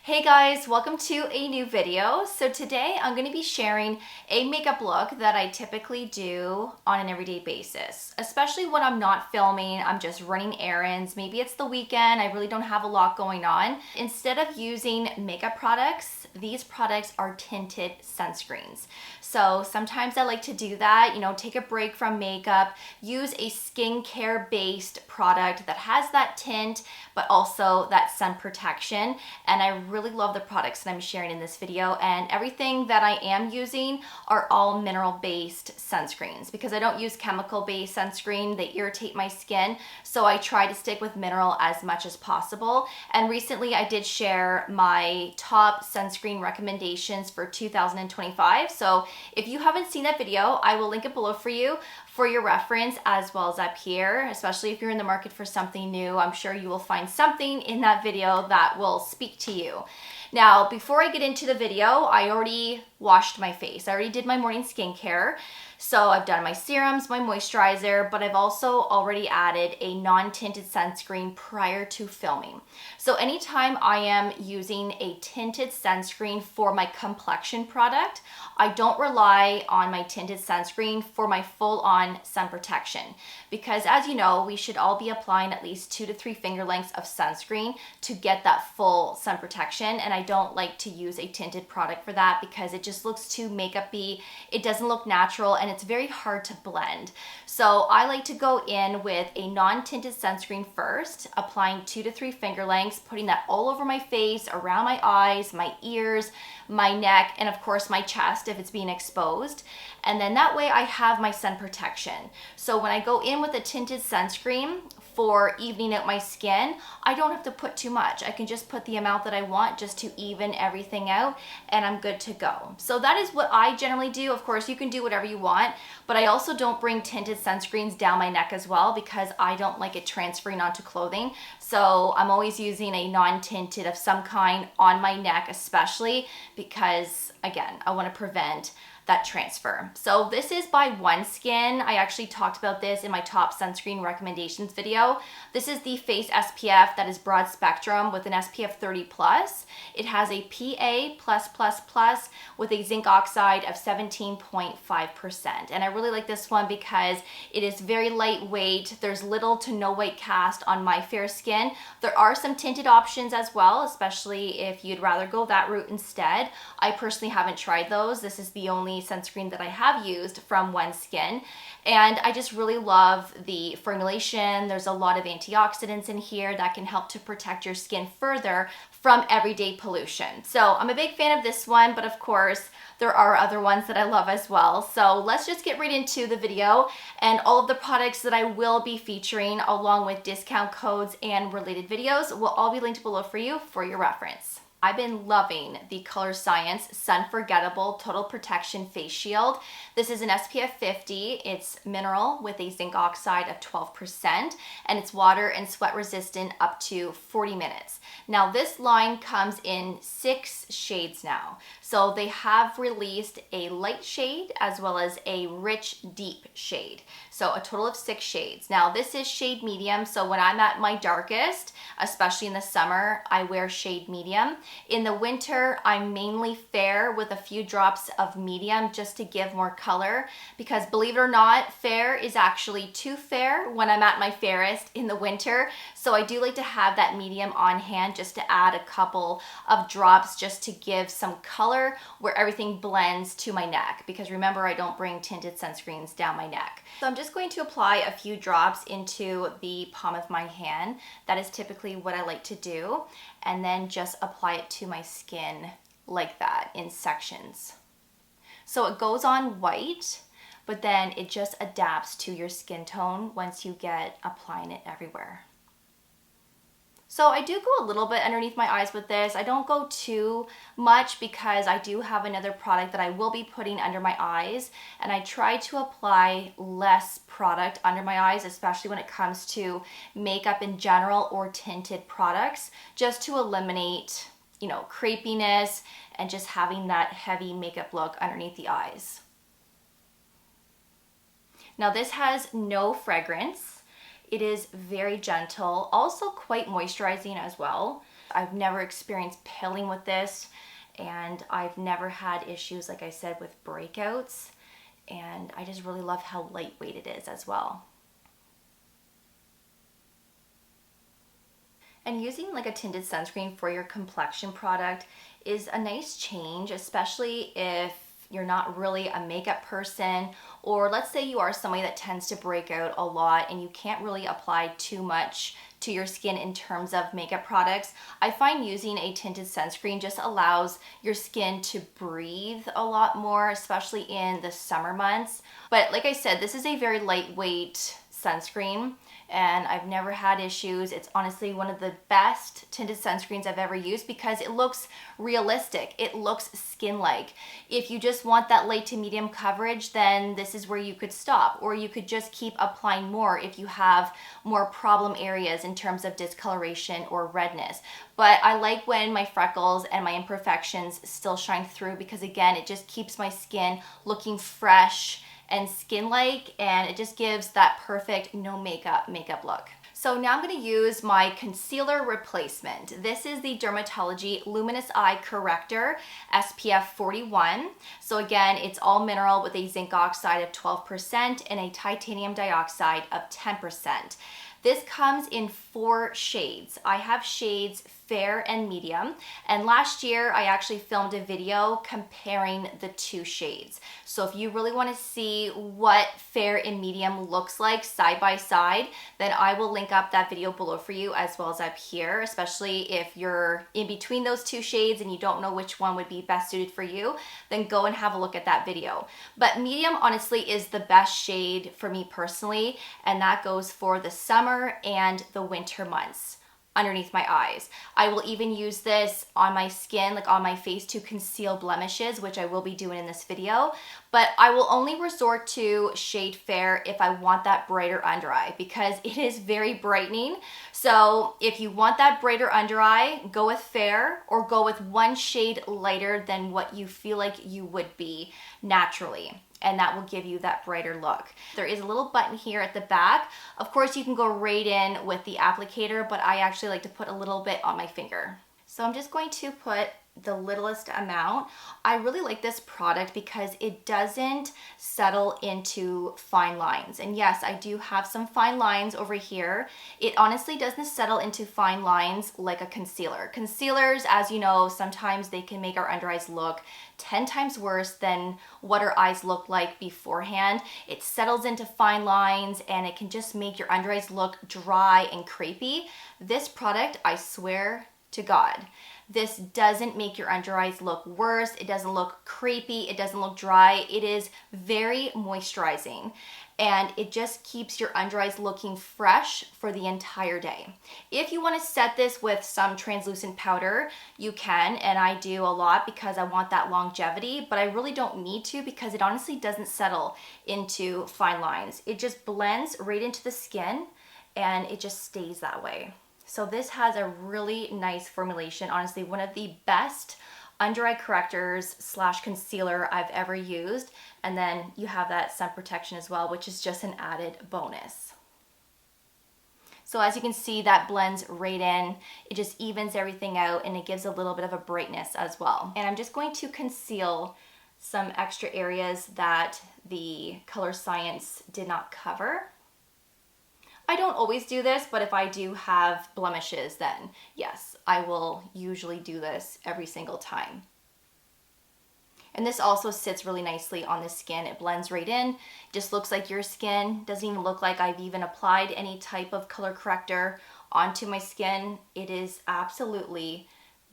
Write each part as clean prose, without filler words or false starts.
Hey guys, welcome to a new video. So today I'm going to be sharing a makeup look that I typically do on an everyday basis, especially when I'm not filming, I'm just running errands. Maybe it's the weekend, I really don't have a lot going on. Instead of using makeup products, these products are tinted sunscreens. So sometimes I like to do that, take a break from makeup, use a skincare based product that has that tint, but also that sun protection. And I really love the products that I'm sharing in this video, and everything that I am using are all mineral based sunscreens because I don't use chemical based sunscreen. They irritate my skin, so I try to stick with mineral as much as possible. And recently I did share my top sunscreen recommendations for 2025, so if you haven't seen that video, I will link it below for you for your reference, as well as up here, especially if you're in the market for something new. I'm sure you will find something in that video that will speak to you. Now, before I get into the video, I already washed my face. I already did my morning skincare. So I've done my serums, my moisturizer, but I've also already added a non-tinted sunscreen prior to filming. So anytime I am using a tinted sunscreen for my complexion product, I don't rely on my tinted sunscreen for my full-on sun protection. Because as you know, we should all be applying at least 2 to 3 finger lengths of sunscreen to get that full sun protection. And I don't like to use a tinted product for that because it just looks too makeup-y. It doesn't look natural and it's very hard to blend. So I like to go in with a non-tinted sunscreen first, applying 2 to 3 finger lengths, putting that all over my face, around my eyes, my ears, my neck, and of course my chest if it's being exposed. And then that way I have my sun protection. So when I go in with a tinted sunscreen for evening out my skin, I don't have to put too much. I can just put the amount that I want just to even everything out, and I'm good to go. So that is what I generally do. Of course, you can do whatever you want, but I also don't bring tinted sunscreens down my neck as well because I don't like it transferring onto clothing. So I'm always using a non-tinted of some kind on my neck, especially because, again, I want to prevent that transfer. So this is by OneSkin. I actually talked about this in my top sunscreen recommendations video. This is the face SPF that is broad spectrum with an SPF 30+. It has a PA+++ with a zinc oxide of 17.5%. And I really like this one because it is very lightweight. There's little to no white cast on my fair skin. There are some tinted options as well, especially if you'd rather go that route instead. I personally haven't tried those. This is the only sunscreen that I have used from OneSkin, and I just really love the formulation. There's a lot of antioxidants in here that can help to protect your skin further from everyday pollution. So I'm a big fan of this one, but of course there are other ones that I love as well. So let's just get right into the video, and all of the products that I will be featuring along with discount codes and related videos will all be linked below for you for your reference. I've been loving the Color Science Sun Forgettable Total Protection Face Shield. This is an SPF 50. It's mineral with a zinc oxide of 12%, and it's water and sweat resistant up to 40 minutes. Now this line comes in 6 shades now. So they have released a light shade as well as a rich deep shade. So a total of 6 shades. Now this is shade medium, so when I'm at my darkest, especially in the summer, I wear shade medium. In the winter, I'm mainly fair with a few drops of medium just to give more color, because believe it or not, fair is actually too fair when I'm at my fairest in the winter. So I do like to have that medium on hand just to add a couple of drops just to give some color where everything blends to my neck, because remember, I don't bring tinted sunscreens down my neck. So I'm just going to apply a few drops into the palm of my hand. That is typically what I like to do, and then just apply it to my skin like that in sections. So it goes on white, but then it just adapts to your skin tone once you get applying it everywhere. So I do go a little bit underneath my eyes with this. I don't go too much because I do have another product that I will be putting under my eyes, and I try to apply less product under my eyes, especially when it comes to makeup in general or tinted products, just to eliminate, crepiness and just having that heavy makeup look underneath the eyes. Now this has no fragrance. It is very gentle, also quite moisturizing as well. I've never experienced pilling with this, and I've never had issues, like I said, with breakouts. And I just really love how lightweight it is as well. And using like a tinted sunscreen for your complexion product is a nice change, especially if you're not really a makeup person, or let's say you are somebody that tends to break out a lot and you can't really apply too much to your skin in terms of makeup products. I find using a tinted sunscreen just allows your skin to breathe a lot more, especially in the summer months. But like I said, this is a very lightweight sunscreen and I've never had issues. It's honestly one of the best tinted sunscreens I've ever used because it looks realistic. It looks skin-like. If you just want that light to medium coverage, then this is where you could stop, or you could just keep applying more if you have more problem areas in terms of discoloration or redness. But I like when my freckles and my imperfections still shine through because again, it just keeps my skin looking fresh and skin-like, and it just gives that perfect no makeup look. So now I'm going to use my concealer replacement. This is the Dermatology Luminous Eye Corrector SPF 41. So again, it's all mineral with a zinc oxide of 12% and a titanium dioxide of 10%. This comes in 4 shades. I have shades fair and medium, and last year I actually filmed a video comparing the 2 shades. So if you really want to see what fair and medium looks like side by side, then I will link up that video below for you as well as up here, especially if you're in between those 2 shades and you don't know which one would be best suited for you, then go and have a look at that video. But medium honestly is the best shade for me personally, and that goes for the summer and the winter months underneath my eyes. I will even use this on my skin, like on my face, to conceal blemishes, which I will be doing in this video. But I will only resort to shade fair if I want that brighter under eye because it is very brightening. So if you want that brighter under eye, go with fair or go with 1 shade lighter than what you feel like you would be naturally, and that will give you that brighter look. There is a little button here at the back. Of course, you can go right in with the applicator, but I actually like to put a little bit on my finger. So I'm just going to put the littlest amount. I really like this product because it doesn't settle into fine lines. And yes, I do have some fine lines over here. It honestly doesn't settle into fine lines like a concealer. Concealers, as you know, sometimes they can make our under eyes look 10 times worse than what our eyes look like beforehand. It settles into fine lines and it can just make your under eyes look dry and crepey. This product, I swear to God, this doesn't make your under eyes look worse. It doesn't look crepey. It doesn't look dry. It is very moisturizing and it just keeps your under eyes looking fresh for the entire day. If you want to set this with some translucent powder, you can, and I do a lot because I want that longevity, but I really don't need to because it honestly doesn't settle into fine lines. It just blends right into the skin and it just stays that way. So this has a really nice formulation, honestly one of the best under eye correctors / concealer I've ever used. And then you have that sun protection as well, which is just an added bonus. So as you can see, that blends right in. It just evens everything out and it gives a little bit of a brightness as well. And I'm just going to conceal some extra areas that the Color Science did not cover. I don't always do this, but if I do have blemishes, then yes, I will usually do this every single time. And this also sits really nicely on the skin. It blends right in, just looks like your skin. Doesn't even look like I've even applied any type of color corrector onto my skin. It is absolutely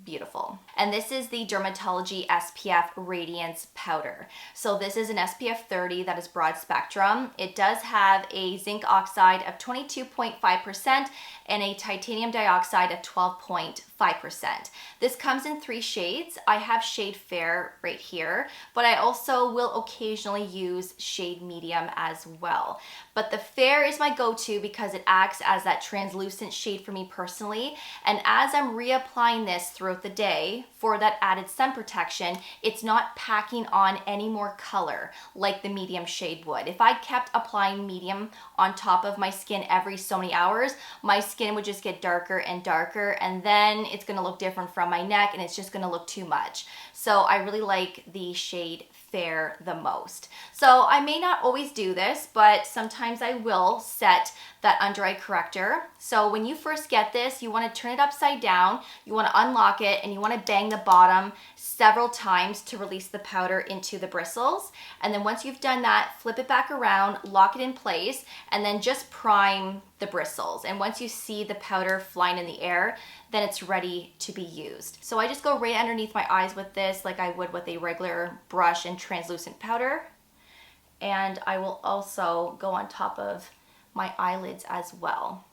beautiful. And this is the Dermatology SPF Radiance Powder. So this is an SPF 30 that is broad spectrum. It does have a zinc oxide of 22.5% and a titanium dioxide of 12.5%. This comes in 3 shades. I have shade fair right here, but I also will occasionally use shade medium as well. But the fair is my go-to because it acts as that translucent shade for me personally. And as I'm reapplying this throughout the day for that added sun protection, it's not packing on any more color like the medium shade would. If I kept applying medium on top of my skin every so many hours, my skin would just get darker and darker, and then chin, it's gonna look different from my neck, and it's just gonna look too much. So I really like the shade Fair the most. So I may not always do this, but sometimes I will set that under eye corrector. So when you first get this, you want to turn it upside down, you want to unlock it, and you want to bang the bottom several times to release the powder into the bristles. And then once you've done that, flip it back around, lock it in place, and then just prime the bristles. And once you see the powder flying in the air, then it's ready to be used. So I just go right underneath my eyes with this, like I would with a regular brush and translucent powder. And I will also go on top of my eyelids as well.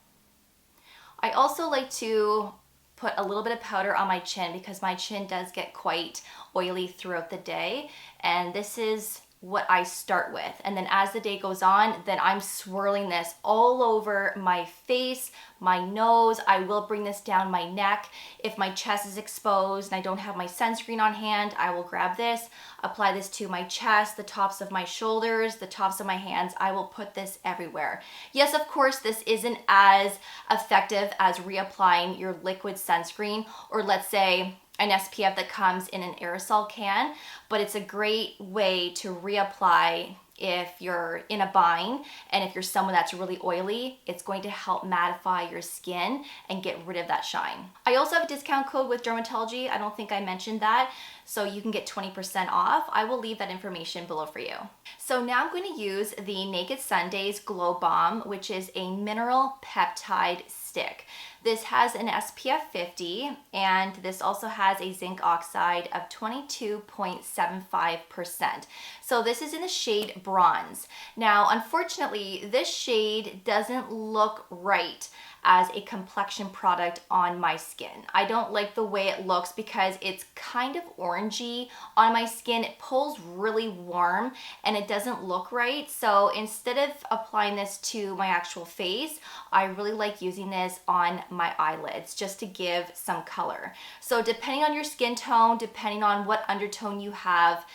I also like to put a little bit of powder on my chin because my chin does get quite oily throughout the day, and this is what I start with. And then as the day goes on, then I'm swirling this all over my face, my nose. I will bring this down my neck. If my chest is exposed and I don't have my sunscreen on hand, I will grab this, apply this to my chest, the tops of my shoulders, the tops of my hands. I will put this everywhere. Yes, of course, this isn't as effective as reapplying your liquid sunscreen, or let's say an SPF that comes in an aerosol can, but it's a great way to reapply if you're in a bind, and if you're someone that's really oily, it's going to help mattify your skin and get rid of that shine. I also have a discount code with Dermatology. I don't think I mentioned that, so you can get 20% off. I will leave that information below for you. So now I'm going to use the Naked Sundays Glow Bomb, which is a mineral peptide stick. This has an SPF 50, and this also has a zinc oxide of 22.75%. So this is in the shade Bronze. Now, unfortunately, this shade doesn't look right as a complexion product on my skin. I don't like the way it looks because it's kind of orangey on my skin. It pulls really warm and it doesn't look right. So instead of applying this to my actual face, I really like using this on my eyelids just to give some color. So depending on your skin tone, depending on what undertone you have,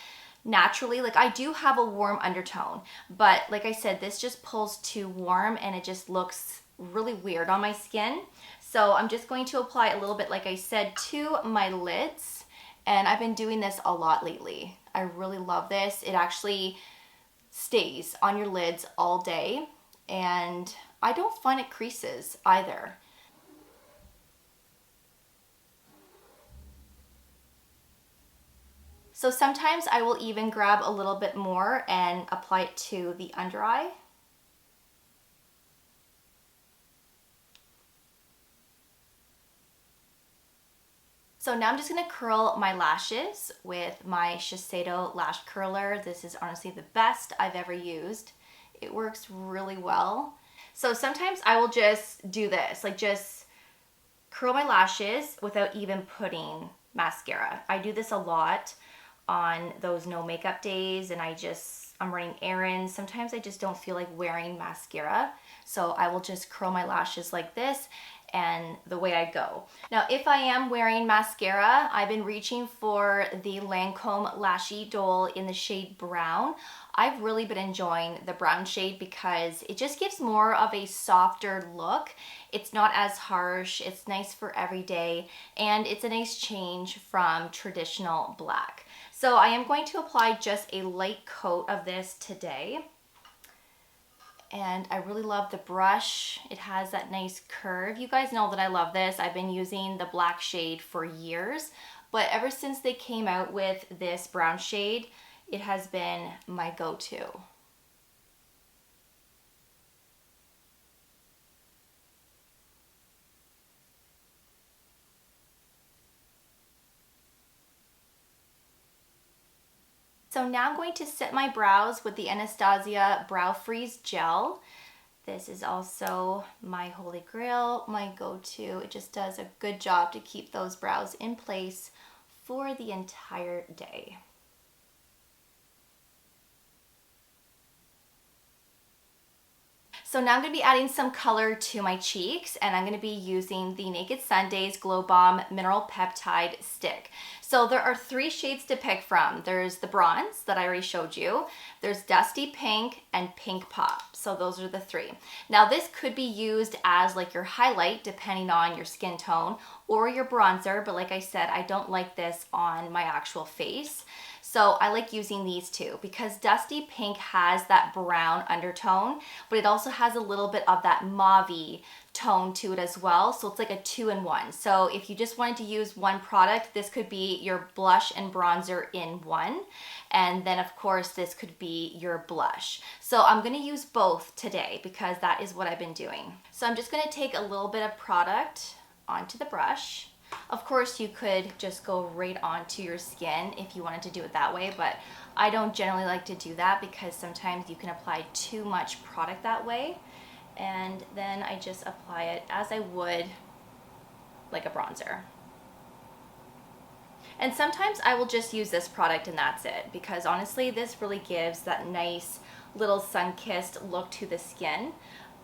naturally, like I do have a warm undertone, but like I said, this just pulls too warm and it just looks really weird on my skin. So I'm just going to apply a little bit, like I said, to my lids, and I've been doing this a lot lately. I really love this. It actually stays on your lids all day, and I don't find it creases either. So sometimes I will even grab a little bit more and apply it to the under eye. So now I'm just gonna curl my lashes with my Shiseido lash curler. This is honestly the best I've ever used. It works really well. So sometimes I will just do this, like just curl my lashes without even putting mascara. I do this a lot on those no makeup days, and I'm running errands. Sometimes I just don't feel like wearing mascara. So I will just curl my lashes like this, and the way I go. Now, if I am wearing mascara, I've been reaching for the Lancome Lash Idole in the shade Brown. I've really been enjoying the brown shade because it just gives more of a softer look. It's not as harsh, it's nice for every day, and it's a nice change from traditional black. So I am going to apply just a light coat of this today. And I really love the brush. It has that nice curve. You guys know that I love this. I've been using the black shade for years, but ever since they came out with this brown shade, it has been my go-to. So now I'm going to set my brows with the Anastasia Brow Freeze Gel. This is also my holy grail, my go-to. It just does a good job to keep those brows in place for the entire day. So now I'm going to be adding some color to my cheeks, and I'm going to be using the Naked Sundays Glow Bomb Mineral Peptide Stick. So there are 3 shades to pick from. There's the bronze that I already showed you, there's Dusty Pink, and Pink Pop. So So those are the three. Now this could be used as like your highlight depending on your skin tone, or your bronzer, but like I said, I don't like this on my actual face. So I like using these two because Dusty Pink has that brown undertone, but it also has a little bit of that mauve-y tone to it as well. So it's like a 2-in-1. So if you just wanted to use one product, this could be your blush and bronzer in one. And then of course this could be your blush. So I'm gonna use both today because that is what I've been doing. So I'm just gonna take a little bit of product onto the brush. Of course, you could just go right onto your skin if you wanted to do it that way, but I don't generally like to do that because sometimes you can apply too much product that way. And then I just apply it as I would like a bronzer. And sometimes I will just use this product and that's it, because honestly, this really gives that nice little sun-kissed look to the skin.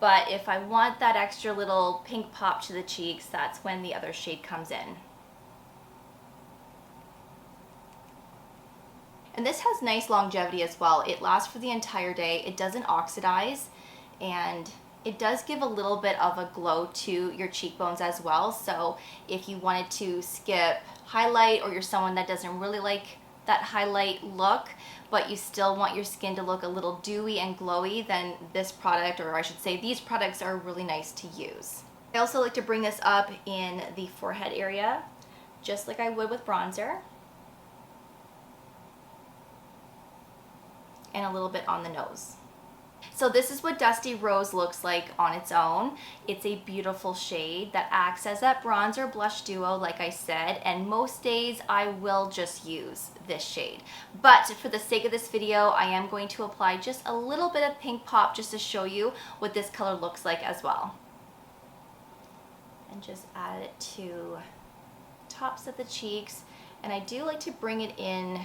But if I want that extra little pink pop to the cheeks, that's when the other shade comes in. And this has nice longevity as well. It lasts for the entire day. It doesn't oxidize, and it does give a little bit of a glow to your cheekbones as well. So if you wanted to skip highlight, or you're someone that doesn't really like that highlight look, but you still want your skin to look a little dewy and glowy, then this product, or I should say these products, are really nice to use. I also like to bring this up in the forehead area, just like I would with bronzer, and a little bit on the nose. So this is what Dusty Rose looks like on its own. It's a beautiful shade that acts as that bronzer blush duo, like I said, and most days I will just use this shade. But for the sake of this video, I am going to apply just a little bit of pink pop just to show you what this color looks like as well. And just add it to tops of the cheeks. And I do like to bring it in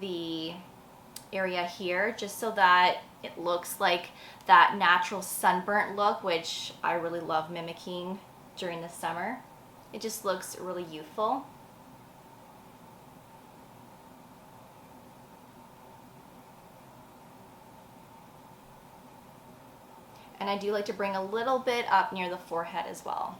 the area here just so that it looks like that natural sunburnt look, which I really love mimicking during the summer. It just looks really youthful. And I do like to bring a little bit up near the forehead as well.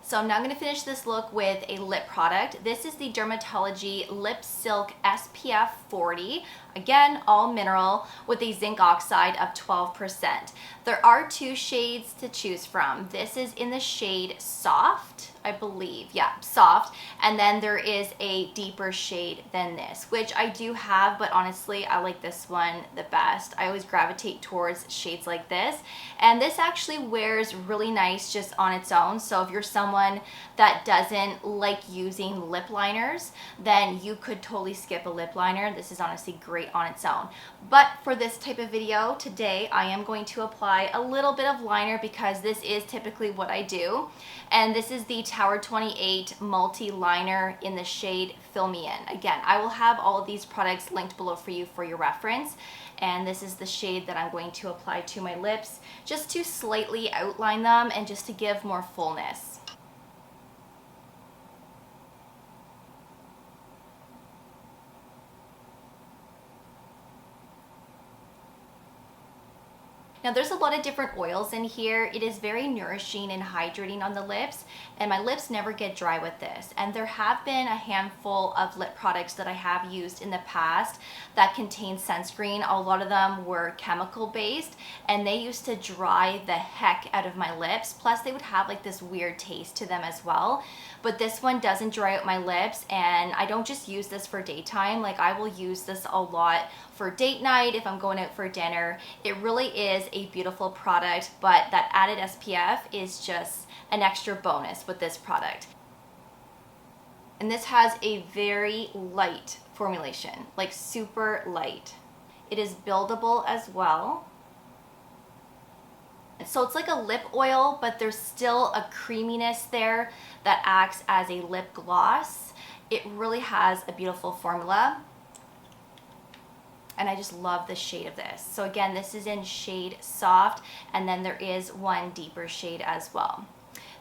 So I'm now going to finish this look with a lip product. This is the Dermatology Lip Silk SPF 40. Again, all mineral with a zinc oxide of 12%. There are two shades to choose from. This is in the shade Soft, I believe. Yeah, Soft. And then there is a deeper shade than this, which I do have, but honestly, I like this one the best. I always gravitate towards shades like this. And this actually wears really nice just on its own. So if you're someone that doesn't like using lip liners, then you could totally skip a lip liner. This is honestly great on its own. But for this type of video today, I am going to apply a little bit of liner because this is typically what I do. And this is the Tower 28 Multi Liner in the shade Fill Me In. Again, I will have all of these products linked below for you for your reference. And this is the shade that I'm going to apply to my lips just to slightly outline them and just to give more fullness. Now there's a lot of different oils in here. It is very nourishing and hydrating on the lips, and my lips never get dry with this. And there have been a handful of lip products that I have used in the past that contain sunscreen. A lot of them were chemical based, and they used to dry the heck out of my lips. Plus they would have like this weird taste to them as well. But this one doesn't dry out my lips, and I don't just use this for daytime. Like I will use this a lot for date night if I'm going out for dinner. It really is a beautiful product, but that added SPF is just an extra bonus with this product. And this has a very light formulation, like super light. It is buildable as well. So it's like a lip oil, but there's still a creaminess there that acts as a lip gloss. It really has a beautiful formula. And I just love the shade of this. So again, this is in shade Soft, and then there is one deeper shade as well.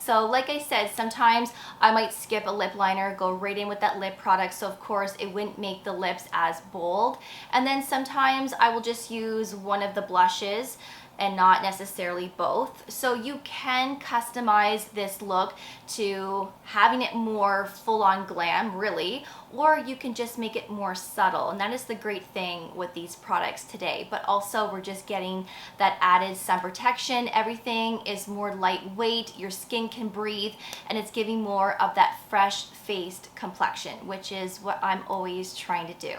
So like I said, sometimes I might skip a lip liner, go right in with that lip product, so of course it wouldn't make the lips as bold. And then sometimes I will just use one of the blushes and not necessarily both. So you can customize this look to having it more full-on glam, really, or you can just make it more subtle. And that is the great thing with these products today. But also we're just getting that added sun protection. Everything is more lightweight, your skin can breathe, and it's giving more of that fresh-faced complexion, which is what I'm always trying to do.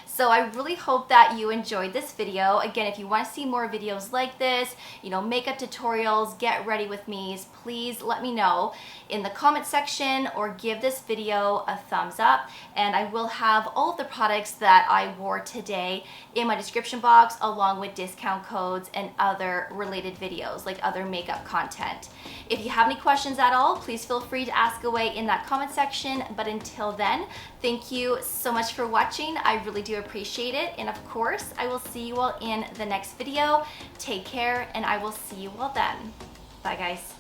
So I really hope that you enjoyed this video. Again, if you want to see more videos like this, makeup tutorials, get ready with me, please let me know in the comment section or give this video a thumbs up. And I will have all of the products that I wore today in my description box, along with discount codes and other related videos, like other makeup content. If you have any questions at all, please feel free to ask away in that comment section. But until then, thank you so much for watching. I really do appreciate it. And of course, I will see you all in the next video. Take care, and I will see you all then. Bye, guys.